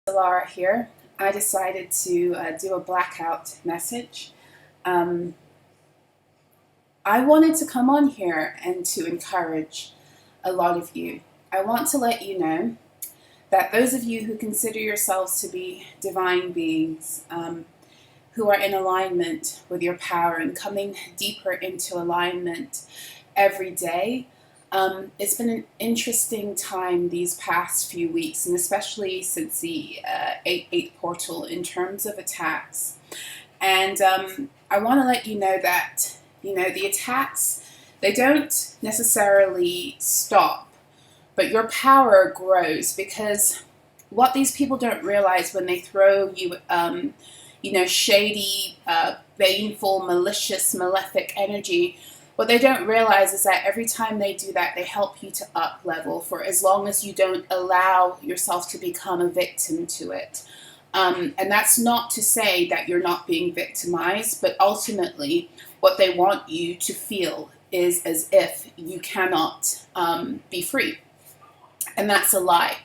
Solarah here. I decided to do a blackout message. I wanted to come on here and to encourage a lot of you. I want to let you know that those of you who consider yourselves to be divine beings, who are in alignment with your power and coming deeper into alignment every day, it's been an interesting time these past few weeks, and especially since the 8/8 portal in terms of attacks. And I want to let you know that, the attacks, they don't necessarily stop, but your power grows, because what these people don't realize when they throw you, shady, baneful, malicious, malefic energy, what they don't realize is that every time they do that, they help you to up level, for as long as you don't allow yourself to become a victim to it. And that's not to say that you're not being victimized, but ultimately what they want you to feel is as if you cannot be free. And that's a lie.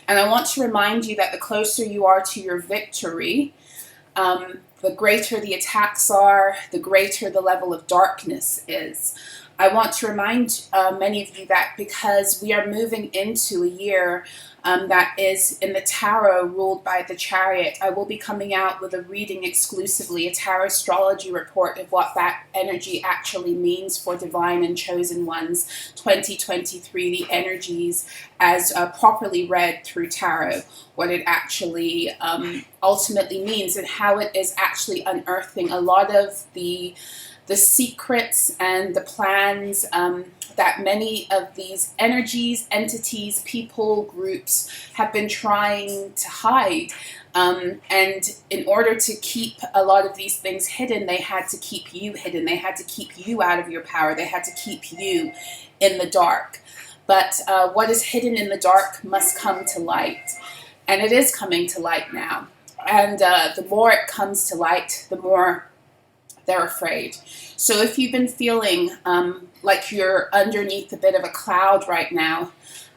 And I want to remind you that the closer you are to your victory, the greater the attacks are, the greater the level of darkness is. I want to remind many of you that because we are moving into a year that is in the tarot ruled by the Chariot, I will be coming out with a reading exclusively, a Tarotstrology Report of what that energy actually means for divine and chosen ones 2023, the energies as properly read through tarot, what it actually ultimately means, and how it is actually unearthing a lot of the secrets and the plans that many of these energies, entities, people, groups have been trying to hide. And in order to keep a lot of these things hidden, they had to keep you hidden. They had to keep you out of your power. They had to keep you in the dark. But what is hidden in the dark must come to light. And it is coming to light now. And the more it comes to light, the more they're afraid. So if you've been feeling like you're underneath a bit of a cloud right now,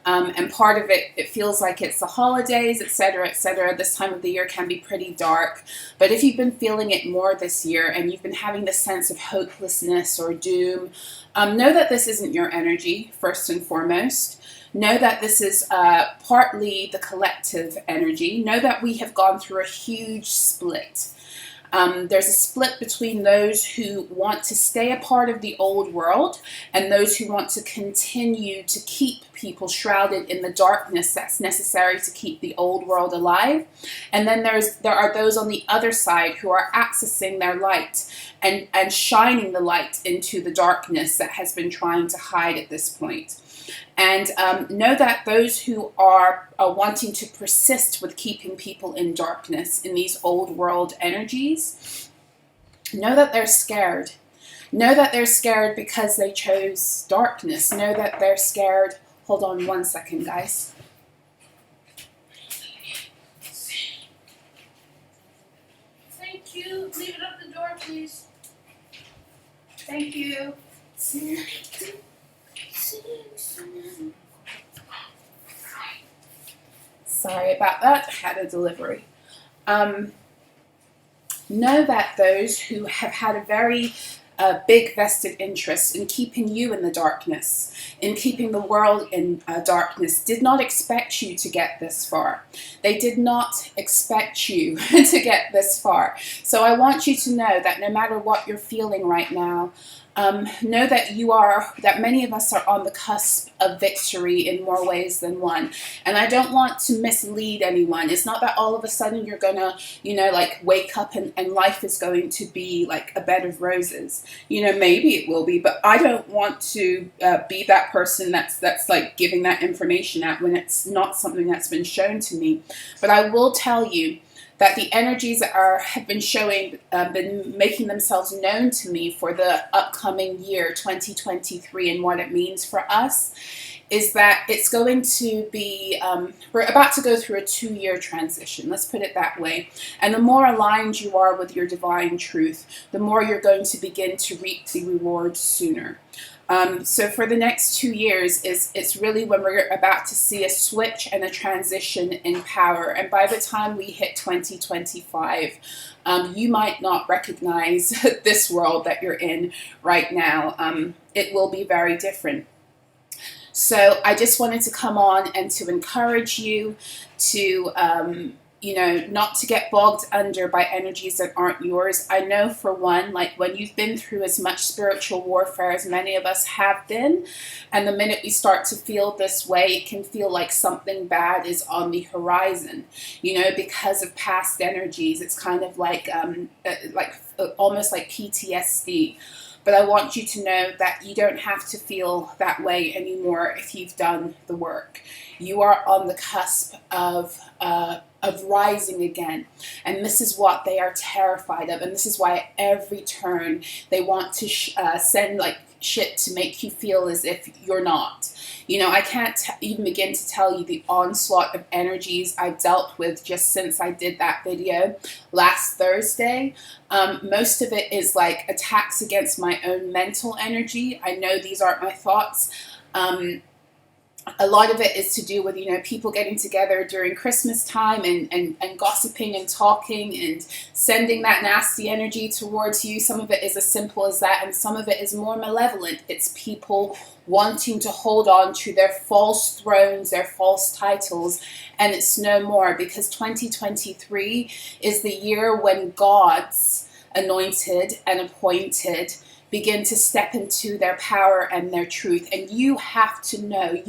and part of it feels like it's the holidays, etc., this time of the year can be pretty dark. But if you've been feeling it more this year and you've been having this sense of hopelessness or doom, know that this isn't your energy, first and foremost. Know that this is partly the collective energy. Know that we have gone through a huge split. There's a split between those who want to stay a part of the old world and those who want to continue to keep people shrouded in the darkness that's necessary to keep the old world alive. And then there are those on the other side who are accessing their light and shining the light into the darkness that has been trying to hide at this point. And know that those who are wanting to persist with keeping people in darkness, in these old world energies, know that they're scared. Know that they're scared because they chose darkness. Know that they're scared. Hold on one second, guys. Thank you. Leave it up the door, please. Thank you. Sorry about that, I had a delivery. Know that those who have had a very big vested interest in keeping you in the darkness, in keeping the world in darkness, did not expect you to get this far. They did not expect you to get this far. So I want you to know that no matter what you're feeling right now, know that many of us are on the cusp of victory in more ways than one. And I don't want to mislead anyone. It's not that all of a sudden you're gonna, wake up and life is going to be like a bed of roses. Maybe it will be, but I don't want to be that person that's like giving that information out when it's not something that's been shown to me. But I will tell you that the energies that have been making themselves known to me for the upcoming year 2023 and what it means for us is that it's going to be, we're about to go through a 2-year transition, let's put it that way. And the more aligned you are with your divine truth, the more you're going to begin to reap the rewards sooner. So for the next 2 years, it's really when we're about to see a switch and a transition in power. And by the time we hit 2025, you might not recognize this world that you're in right now. It will be very different. So I just wanted to come on and to encourage you to, not to get bogged under by energies that aren't yours. I know for one, like when you've been through as much spiritual warfare as many of us have been, and the minute we start to feel this way, it can feel like something bad is on the horizon, because of past energies. It's kind of like almost like PTSD. But I want you to know that you don't have to feel that way anymore if you've done the work. You are on the cusp of rising again. And this is what they are terrified of. And this is why at every turn they want to send like shit to make you feel as if you're not. I can't even begin to tell you the onslaught of energies I've dealt with just since I did that video last Thursday. Most of it is like attacks against my own mental energy. I know these aren't my thoughts. A lot of it is to do with, people getting together during Christmas time and gossiping and talking and sending that nasty energy towards you. Some of it is as simple as that, and some of it is more malevolent. It's people wanting to hold on to their false thrones, their false titles, and it's no more, because 2023 is the year when God's anointed and appointed begin to step into their power and their truth. And you have to know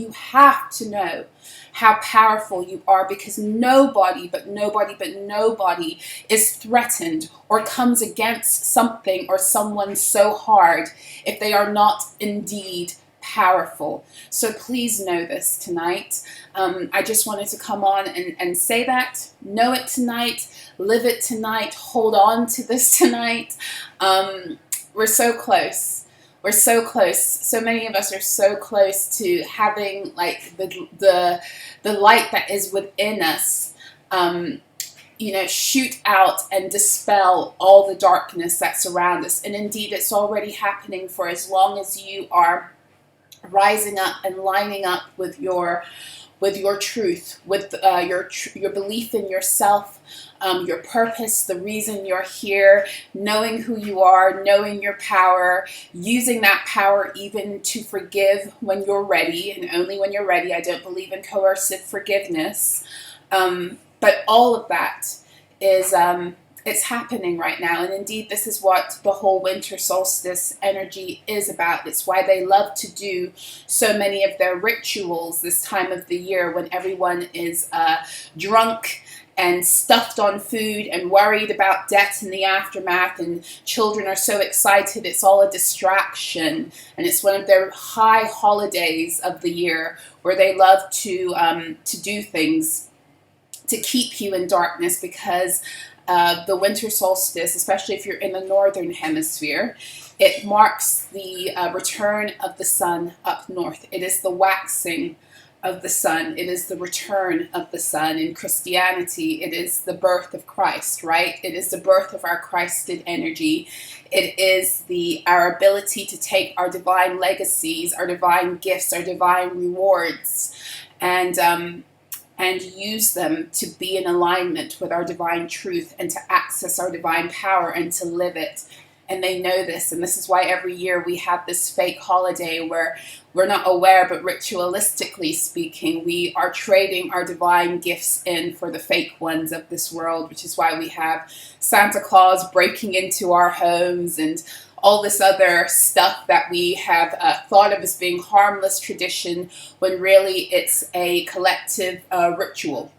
how powerful you are, because nobody is threatened or comes against something or someone so hard if they are not indeed powerful. So please know this tonight. I just wanted to come on and say that. Know it tonight. Live it tonight. Hold on to this tonight. We're so close. We're so close. So many of us are so close to having like the light that is within us, shoot out and dispel all the darkness that's around us. And indeed, it's already happening, for as long as you are rising up and lining up with your truth, with your belief in yourself, your purpose, the reason you're here, knowing who you are, knowing your power, using that power even to forgive when you're ready, and only when you're ready. I don't believe in coercive forgiveness, but all of that is it's happening right now. And indeed, this is what the whole winter solstice energy is about. It's why they love to do so many of their rituals this time of the year, when everyone is drunk and stuffed on food and worried about death in the aftermath, and children are so excited. It's all a distraction, and it's one of their high holidays of the year where they love to do things to keep you in darkness, because the winter solstice, especially if you're in the northern hemisphere, it marks the return of the sun up north. It is the waxing of the sun. It is the return of the sun. In Christianity, it is the birth of Christ, right? It is the birth of our Christed energy. It is our ability to take our divine legacies, our divine gifts, our divine rewards, and use them to be in alignment with our divine truth, and to access our divine power and to live it. And they know this, and this is why every year we have this fake holiday where we're not aware, but ritualistically speaking, we are trading our divine gifts in for the fake ones of this world, which is why we have Santa Claus breaking into our homes and all this other stuff that we have thought of as being harmless tradition, when really it's a collective ritual,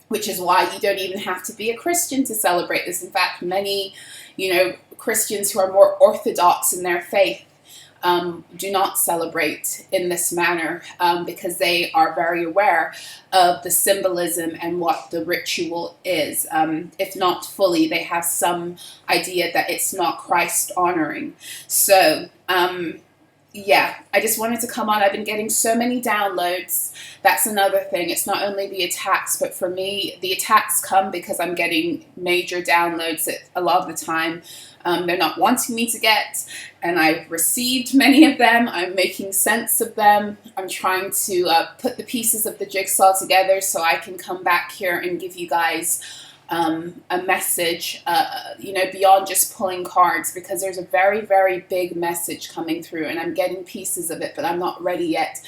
which is why you don't even have to be a Christian to celebrate this. In fact, many, Christians who are more orthodox in their faith do not celebrate in this manner, because they are very aware of the symbolism and what the ritual is. If not fully, they have some idea that it's not Christ honoring. So yeah, I just wanted to come on. I've been getting so many downloads. That's another thing. It's not only the attacks, but for me, the attacks come because I'm getting major downloads at a lot of the time. They're not wanting me to get, and I've received many of them. I'm making sense of them. I'm trying to put the pieces of the jigsaw together so I can come back here and give you guys a message, beyond just pulling cards, because there's a very, very big message coming through, and I'm getting pieces of it, but I'm not ready yet.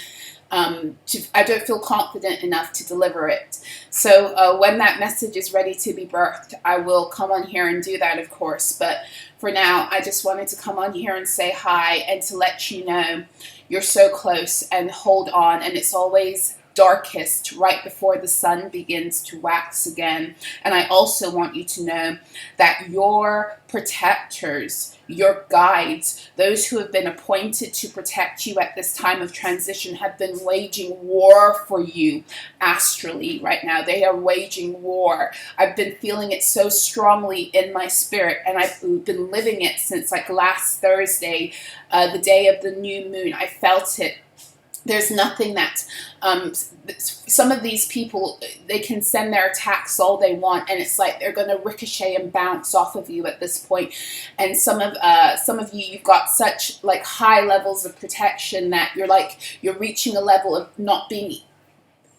I don't feel confident enough to deliver it. So when that message is ready to be birthed, I will come on here and do that, of course. But for now, I just wanted to come on here and say hi and to let you know you're so close, and hold on. And it's always darkest right before the sun begins to wax again. And I also want you to know that your protectors, your guides, those who have been appointed to protect you at this time of transition, have been waging war for you astrally right now. They are waging war. I've been feeling it so strongly in my spirit, and I've been living it since like last Thursday, the day of the new moon. I felt it. There's nothing that, some of these people, they can send their attacks all they want, and it's like they're going to ricochet and bounce off of you at this point. And some of you, you've got such like high levels of protection that you're reaching a level of not being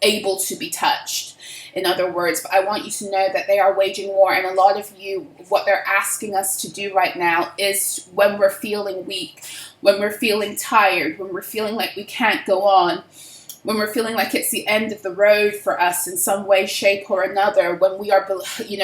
able to be touched, in other words. But I want you to know that they are waging war, and a lot of you, what they're asking us to do right now is, when we're feeling weak, when we're feeling tired, when we're feeling like we can't go on, when we're feeling like it's the end of the road for us in some way, shape, or another, when we are,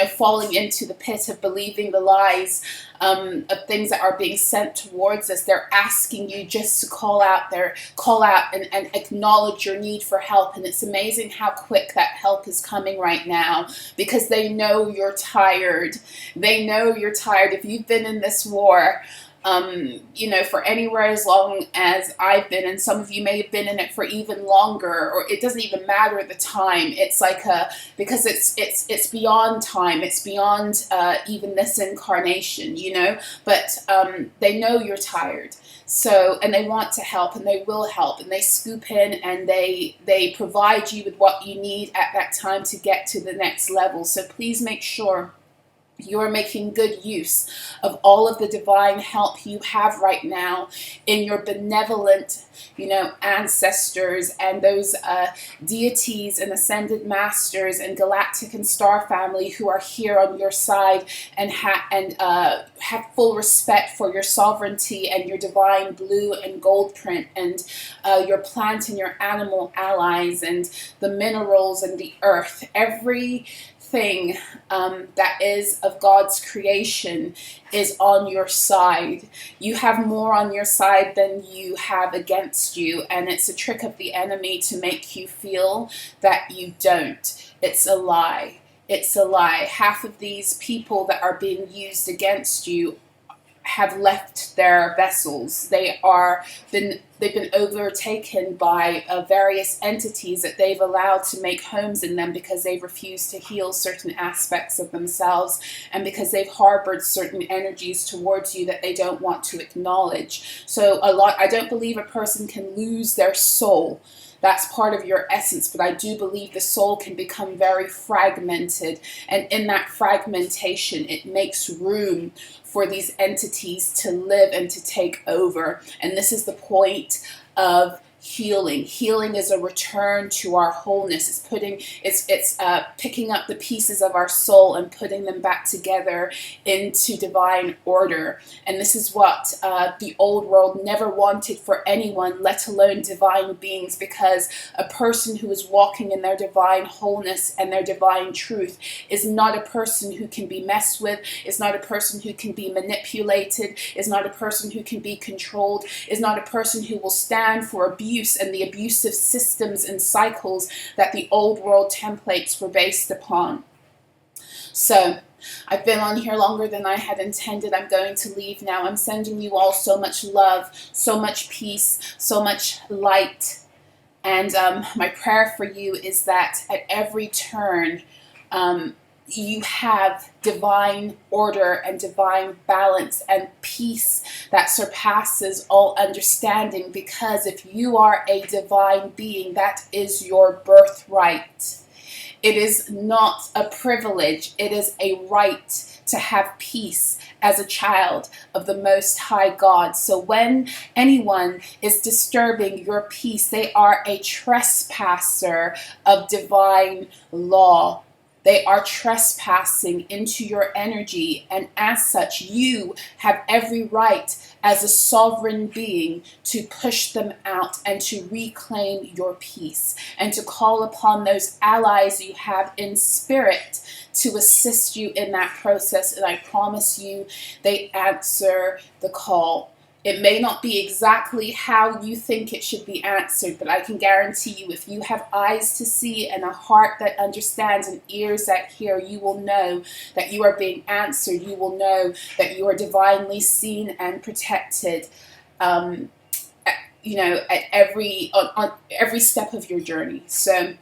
falling into the pit of believing the lies of things that are being sent towards us, they're asking you just to call out and acknowledge your need for help. And it's amazing how quick that help is coming right now, because they know you're tired. They know you're tired. If you've been in this war, for anywhere as long as I've been, and some of you may have been in it for even longer, or it doesn't even matter the time. It's like because it's beyond time. It's beyond even this incarnation, But they know you're tired. So, and they want to help, and they will help, and they scoop in, and they provide you with what you need at that time to get to the next level. So please make sure you're making good use of all of the divine help you have right now in your benevolent, ancestors, and those deities and ascended masters and galactic and star family who are here on your side, and have full respect for your sovereignty and your divine blue and gold print, and your plant and your animal allies, and the minerals and the earth. Everything that is of God's creation is on your side. You have more on your side than you have against you, and it's a trick of the enemy to make you feel that you don't. It's a lie. It's a lie. Half of these people that are being used against you have left their vessels. They've been overtaken by various entities that they've allowed to make homes in them, because they've refused to heal certain aspects of themselves, and because they've harbored certain energies towards you that they don't want to acknowledge. So I don't believe a person can lose their soul. That's part of your essence, but I do believe the soul can become very fragmented, and in that fragmentation, it makes room for these entities to live and to take over. And this is the point of healing. Healing is a return to our wholeness. It's picking up the pieces of our soul and putting them back together into divine order. And this is what the old world never wanted for anyone, let alone divine beings, because a person who is walking in their divine wholeness and their divine truth is not a person who can be messed with, is not a person who can be manipulated, is not a person who can be controlled, is not a person who will stand for abuse and the abusive systems and cycles that the old world templates were based upon. So I've been on here longer than I had intended. I'm going to leave now. I'm sending you all so much love, so much peace, so much light. And my prayer for you is that at every turn, you have divine order and divine balance and peace that surpasses all understanding, because if you are a divine being, that is your birthright. It is not a privilege, it is a right to have peace as a child of the Most High God. So when anyone is disturbing your peace, they are a trespasser of divine law. They are trespassing into your energy, and as such, you have every right as a sovereign being to push them out and to reclaim your peace and to call upon those allies you have in spirit to assist you in that process. And I promise you, they answer the call. It may not be exactly how you think it should be answered, but I can guarantee you, if you have eyes to see and a heart that understands and ears that hear, you will know that you are being answered. You will know that you are divinely seen and protected, at on every step of your journey. So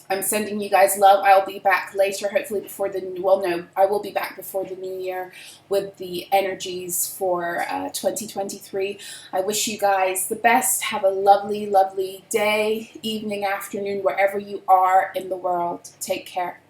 I'm sending you guys love. I'll be back later, hopefully before I will be back before the new year with the energies for 2023. I wish you guys the best. Have a lovely, lovely day, evening, afternoon, wherever you are in the world. Take care.